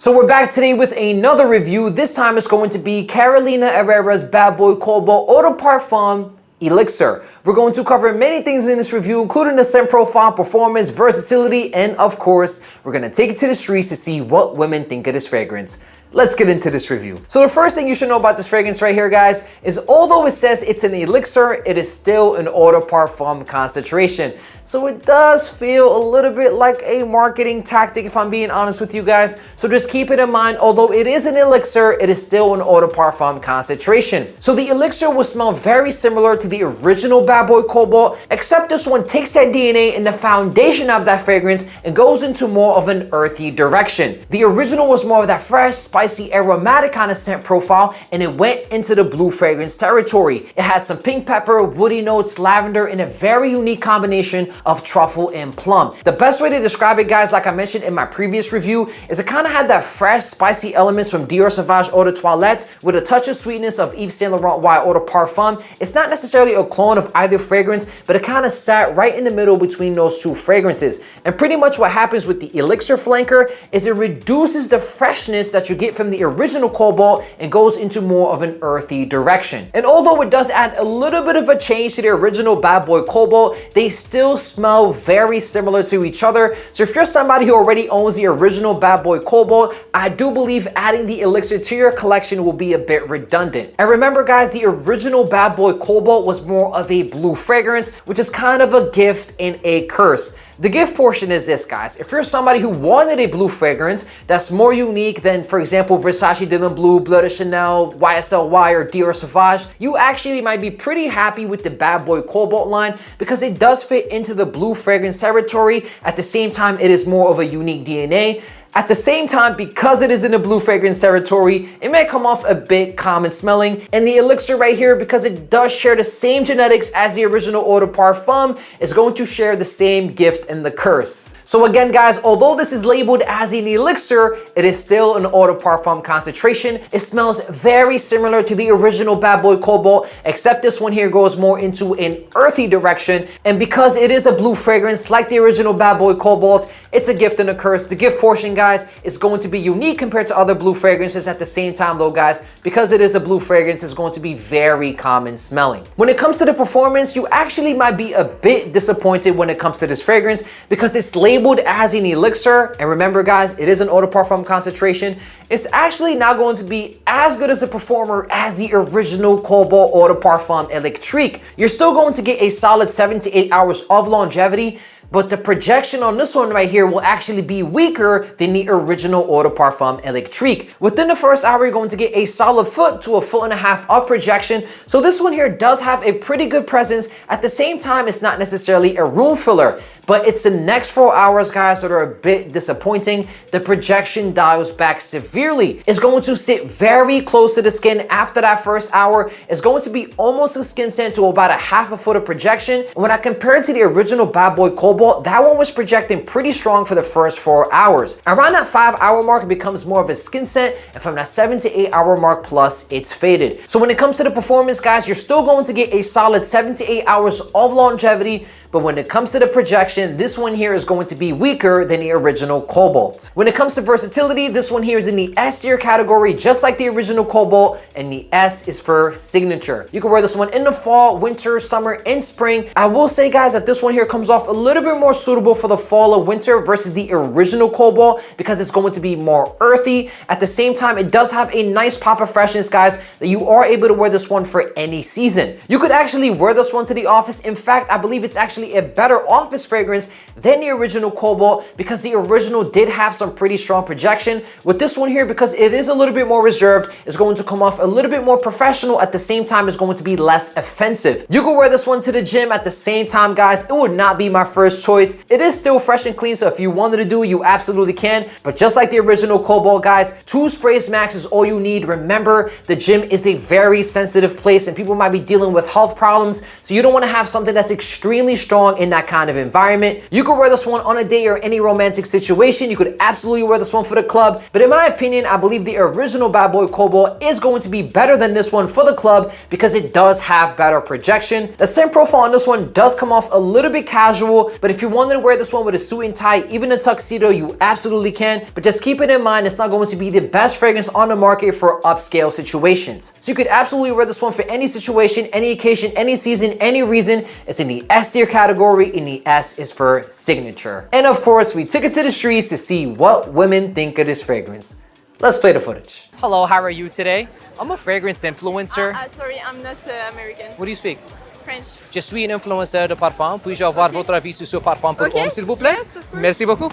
So we're back today with another review. This time it's going to be Carolina Herrera's Bad Boy Cobalt Eau de Parfum Elixir. We're going to cover many things in this review, including the scent profile, performance, versatility, and of course, we're going to take it to the streets to see what women think of this fragrance. Let's get into this review. So the first thing you should know about this fragrance right here, guys, is although it says it's an elixir, it is still an eau de parfum concentration. So it does feel a little bit like a marketing tactic, if I'm being honest with you guys. So just keep it in mind, although it is an elixir, it is still an eau de parfum concentration. So the elixir will smell very similar to the original Bad Boy Cobalt, except this one takes that DNA and the foundation of that fragrance and goes into more of an earthy direction. The original was more of that fresh, spicy, aromatic kind of scent profile, and it went into the blue fragrance territory. It had some pink pepper, woody notes, lavender, and a very unique combination of truffle and plum. The best way to describe it, guys, like I mentioned in my previous review, is it kind of had that fresh, spicy elements from Dior Sauvage Eau de Toilette with a touch of sweetness of Yves Saint Laurent White Eau de Parfum. It's not necessarily a clone of either fragrance, but it kind of sat right in the middle between those two fragrances. And pretty much what happens with the elixir flanker is it reduces the freshness that you get from the original Cobalt and goes into more of an earthy direction. And although it does add a little bit of a change to the original Bad Boy Cobalt, they still smell very similar to each other. So if you're somebody who already owns the original Bad Boy Cobalt, I do believe adding the elixir to your collection will be a bit redundant. And remember, guys, the original Bad Boy Cobalt was more of a blue fragrance, which is kind of a gift and a curse. The gift portion is this, guys. If you're somebody who wanted a blue fragrance that's more unique than, for example, Versace Denim Blue, Bleu de Chanel, YSLY, or Dior Sauvage, you actually might be pretty happy with the Bad Boy Cobalt line because it does fit into the blue fragrance territory. At the same time, it is more of a unique DNA. At the same time, because it is in the blue fragrance territory, it may come off a bit common smelling. And the elixir right here, because it does share the same genetics as the original Eau de Parfum, is going to share the same gift and the curse. So again, guys, although this is labeled as an elixir, it is still an eau de parfum concentration. It smells very similar to the original Bad Boy Cobalt, except this one here goes more into an earthy direction. And because it is a blue fragrance like the original Bad Boy Cobalt, it's a gift and a curse. The gift portion, guys, is going to be unique compared to other blue fragrances. At the same time, though, guys, because it is a blue fragrance, it's going to be very common smelling. When it comes to the performance, you actually might be a bit disappointed when it comes to this fragrance because it's labeled as an elixir, and remember, guys, it is an eau de parfum concentration. It's actually not going to be as good as a performer as the original Cobalt Eau de Parfum Electrique. You're still going to get a solid 7 to 8 hours of longevity, but the projection on this one right here will actually be weaker than the original Eau de Parfum Electrique. Within the first hour, you're going to get a solid foot to a foot and a half of projection. So this one here does have a pretty good presence. At the same time, it's not necessarily a room filler, but it's the next 4 hours, guys, that are a bit disappointing. The projection dials back severely. It's going to sit very close to the skin after that first hour. It's going to be almost a skin scent to about a half a foot of projection. And when I compare it to the original Bad Boy Cobalt, that one was projecting pretty strong for the first 4 hours. Around that 5 hour mark, it becomes more of a skin scent, and from that 7 to 8 hour mark plus, it's faded. So when it comes to the performance, guys, you're still going to get a solid 7 to 8 hours of longevity, but when it comes to the projection, this one here is going to be weaker than the original Cobalt. When it comes to versatility, this one here is in the S tier category, just like the original Cobalt, and the S is for signature. You can wear this one in the fall, winter, summer, and spring. I will say, guys, that this one here comes off a little bit more suitable for the fall or winter versus the original Cobalt because it's going to be more earthy. At the same time, it does have a nice pop of freshness, guys, that you are able to wear this one for any season. You could actually wear this one to the office. In fact, I believe it's actually a better office fragrance than the original Cobalt because the original did have some pretty strong projection. With this one here, because it is a little bit more reserved, it's going to come off a little bit more professional. At the same time, it's going to be less offensive. You can wear this one to the gym. At the same time, guys, it would not be my first choice. It is still fresh and clean, so if you wanted to do it, you absolutely can. But just like the original Cobalt, guys, 2 sprays max is all you need. Remember, the gym is a very sensitive place and people might be dealing with health problems, so you don't want to have something that's extremely strong strong in that kind of environment. You could wear this one on a date or any romantic situation. You could absolutely wear this one for the club. But in my opinion, I believe the original Bad Boy Cobalt is going to be better than this one for the club because it does have better projection. The scent profile on this one does come off a little bit casual, but if you wanted to wear this one with a suit and tie, even a tuxedo, you absolutely can. But just keep it in mind, it's not going to be the best fragrance on the market for upscale situations. So you could absolutely wear this one for any situation, any occasion, any season, any reason. It's in the S tier category, and the S is for signature. And of course, we took it to the streets to see what women think of this fragrance. Let's play the footage. Hello, how are you today? I'm a fragrance influencer. Sorry, I'm not American. What do you speak? French. Je suis une influenceur de parfum. Puis-je avoir votre avis sur ce parfum pour homme, s'il vous plaît? Yes, of course. Merci beaucoup.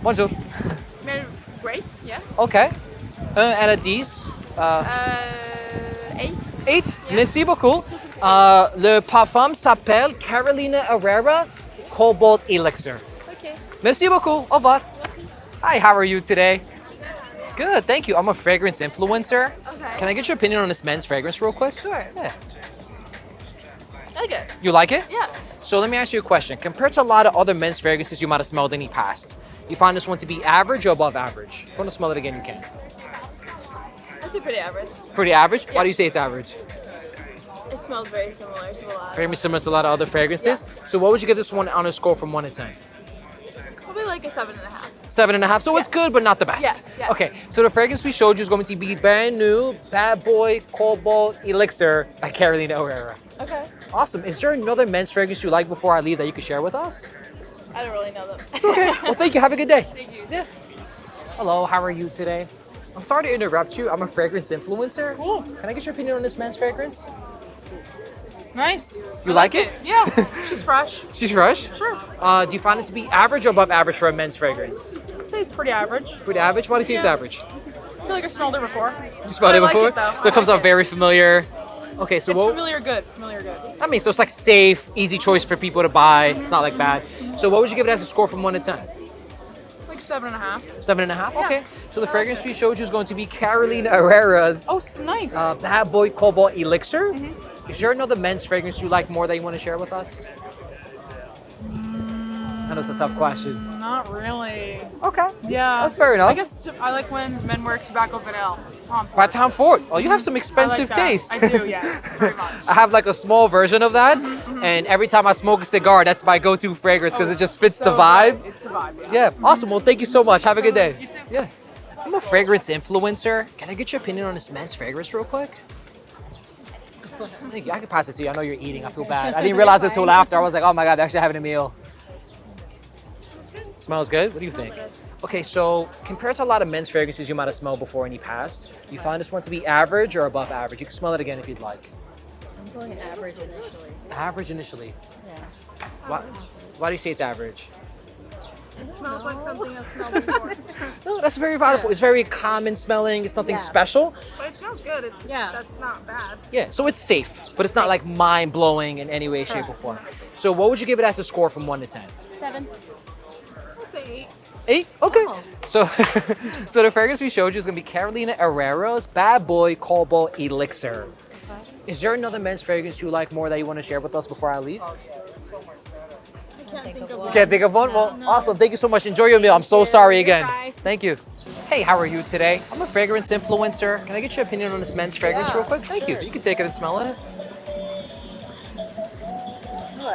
Bonjour. Smell great, yeah. Okay. 1 à 10. 8. 8. Yeah. Merci beaucoup. Le parfum s'appelle Carolina Herrera Cobalt Elixir. Okay. Merci beaucoup. Au revoir. Hi, how are you today? Good, thank you. I'm a fragrance influencer. Okay. Can I get your opinion on this men's fragrance real quick? Sure. Yeah. I like it. You like it? Yeah. So let me ask you a question. Compared to a lot of other men's fragrances you might have smelled in the past, you find this one to be average or above average? If you want to smell it again, you can. I'd say pretty average. Pretty average? Why Yeah. do you say it's average? It smells very similar to a lot. Very similar to a lot of other fragrances. So what would you give this one on a score from 1 to 10? Probably like a 7.5. 7.5. So it's Yes. good, but not the best. Yes, yes. Okay. So the fragrance we showed you is going to be brand new Bad Boy Cobalt Elixir by Carolina Herrera. Okay. Awesome. Is there another men's fragrance you like before I leave that you could share with us? I don't really know them. It's okay. Well, thank you. Have a good day. Thank you. Yeah. Hello. How are you today? I'm sorry to interrupt you. I'm a fragrance influencer. Cool. Can I get your opinion on this men's fragrance? Nice. You like it? Yeah. She's fresh. She's fresh. Sure. Do you find it to be average or above average for a men's fragrance? I'd say it's pretty average. Pretty average. Why do you say it's Yeah. average? I feel like I smelled it before. You smelled I it like before, it, though. so it I comes like out it. very familiar. Okay, so It's what? familiar good. Familiar good. I mean, so it's like safe, easy choice for people to buy. It's not like bad. So what would you give it as a score from 1 to 10? Like 7.5. 7.5. Yeah. Okay. So the fragrance we showed you is going to be Carolina Herrera's Oh, nice. Bad Boy Cobalt Elixir. Is there another men's fragrance you like more that you want to share with us? I know it's a tough question. Not really. Okay. Yeah. That's fair enough. I guess I like when men wear tobacco vanilla. Tom Ford. By Tom Ford. Oh, you have some I like expensive that. taste. I do, yes. Very much. I have like a small version of that, and every time I smoke a cigar, that's my go-to fragrance because Oh, it just fits so the vibe. good. It's the vibe, yeah. Yeah, awesome. Well, thank you so much. Have a good day. You too. Yeah. I'm a fragrance influencer. Can I get your opinion on this men's fragrance real quick? Thank you. I can pass it to you. I know you're eating. I feel bad. I didn't realize it until after. I was like, oh my God, they're actually having a meal. Smells good? What do you think? Okay, so compared to a lot of men's fragrances you might have smelled before in the past, you find this one to be average or above average? You can smell it again if you'd like. I'm feeling average initially. Average initially. Yeah. Why do you say it's average? It smells like something I've smelled before. No, that's very valuable. It's very common smelling. It's something Yeah. special. But it smells good. It's, Yeah. That's not bad. Yeah, so it's safe, but it's not like mind-blowing in any way, shape, or form. So what would you give it as a score from 1 to 10? 7. I'd say 8. 8? Okay. Oh. So, so the fragrance we showed you is going to be Carolina Herrera's Bad Boy Cobalt Elixir. Is there another men's fragrance you like more that you want to share with us before I leave? I can't think of one. Can't think of one? Well, awesome. Thank you so much. Enjoy your meal. I'm so sorry again. Bye. Thank you. Hey, how are you today? I'm a fragrance influencer. Can I get your opinion on this men's fragrance real quick? Thank you. You can take it and smell it.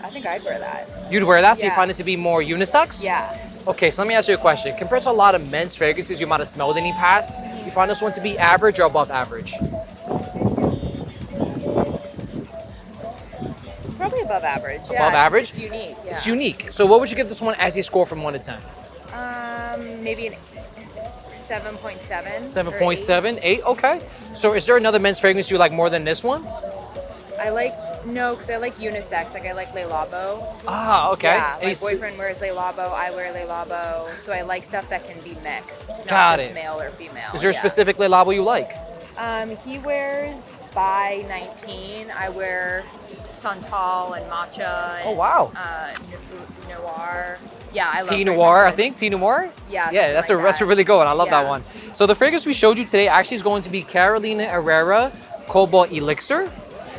I think I'd wear that. You'd wear that, so you Yeah. find it to be more unisex? Yeah. Okay, so let me ask you a question. Compared to a lot of men's fragrances you might have smelled in the past, you find this one to be average or above average? Probably above average. Yeah, Above average? It's unique. Yeah. It's unique. So what would you give this one as a score from 1 to 10? Maybe an 7.7. 7.7, 8, okay. So is there another men's fragrance you like more than this one? I like because I like unisex. Like I like Le Labo. Ah, okay. Yeah, my Any boyfriend wears Le Labo. I wear Le Labo. So I like stuff that can be mixed, not Got just it. male or female. Is there a yeah. specific Le Labo you like? He wears by 19. I wear Santal and Matcha. And, Oh, wow. Noir. Yeah, I love Tea Noir, I fragrances. think. Tea Noir? Yeah, Yeah, something that's like a that's a that. really good one. I love that Yeah. one. So the fragrance we showed you today actually is going to be Carolina Herrera Cobalt Elixir.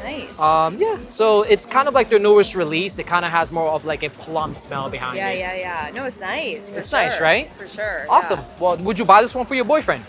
Nice. Yeah, so it's kind of like their newest release. It kind of has more of like a plum smell behind yeah, it. yeah. No, it's nice. It's nice, right? For sure. Awesome. yeah. Well, would you buy this one for your boyfriend?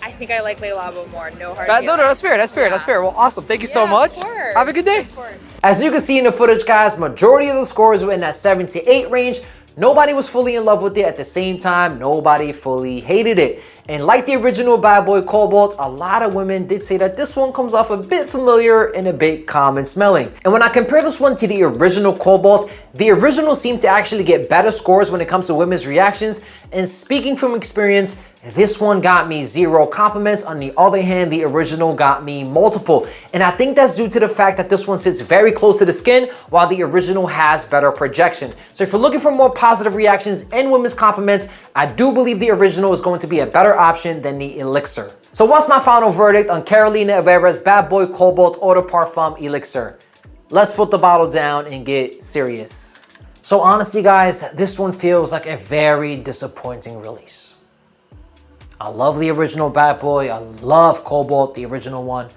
I think I like Le Labo more. No hard No, feelings. that's fair. That's fair. That's Yeah. fair. Well, awesome. Thank you so Yeah, much. of course. Have a good day. Of course. As you can see in the footage, guys, majority of the scores were in that 7 to 8 range. Nobody was fully in love with it. At the same time, nobody fully hated it. And like the original Bad Boy Cobalt, a lot of women did say that this one comes off a bit familiar and a bit common smelling. And when I compare this one to the original Cobalt, the original seemed to actually get better scores when it comes to women's reactions. And speaking from experience, this one got me 0 compliments. On the other hand, the original got me multiple. And I think that's due to the fact that this one sits very close to the skin while the original has better projection. So if you're looking for more positive reactions and women's compliments, I do believe the original is going to be a better option than the Elixir. So what's my final verdict on Carolina Herrera's Bad Boy Cobalt Eau de Parfum Elixir? Let's put the bottle down and get serious. So honestly, guys, this one feels like a very disappointing release. I love the original Bad Boy. I love Cobalt, the original one.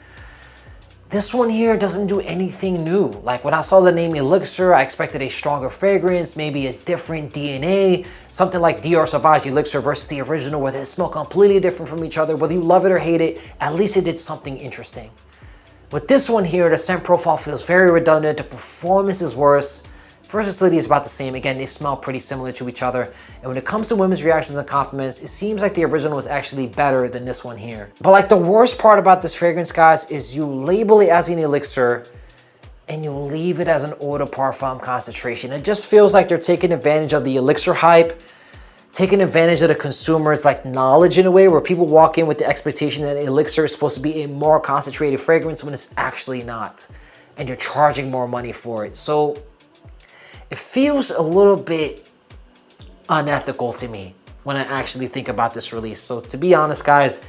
This one here doesn't do anything new. Like when I saw the name Elixir, I expected a stronger fragrance, maybe a different DNA, something like Dior Sauvage Elixir versus the original where they smell completely different from each other. Whether you love it or hate it, at least it did something interesting. With this one here, the scent profile feels very redundant. The performance is worse. Versatility is about the same. Again, they smell pretty similar to each other. And when it comes to women's reactions and compliments, it seems like the original is actually better than this one here. But like the worst part about this fragrance, guys, is you label it as an elixir and you leave it as an eau de parfum concentration. It just feels like they're taking advantage of the elixir hype, taking advantage of the consumer's like knowledge in a way where people walk in with the expectation that elixir is supposed to be a more concentrated fragrance when it's actually not. And you're charging more money for it. So it feels a little bit unethical to me when I actually think about this release. So to be honest, guys,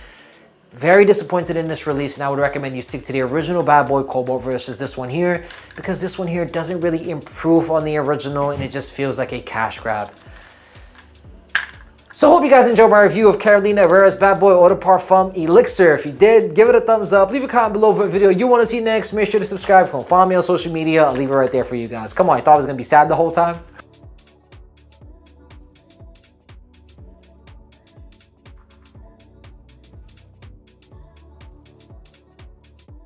very disappointed in this release, and I would recommend you stick to the original Bad Boy Cobalt versus this one here, because this one here doesn't really improve on the original and it just feels like a cash grab. So hope you guys enjoyed my review of Carolina Herrera's Bad Boy Eau de Parfum Elixir. If you did, give it a thumbs up. Leave a comment below for a video you want to see next. Make sure to subscribe. Follow me on social media. I'll leave it right there for you guys. Come on, I thought I was going to be sad the whole time.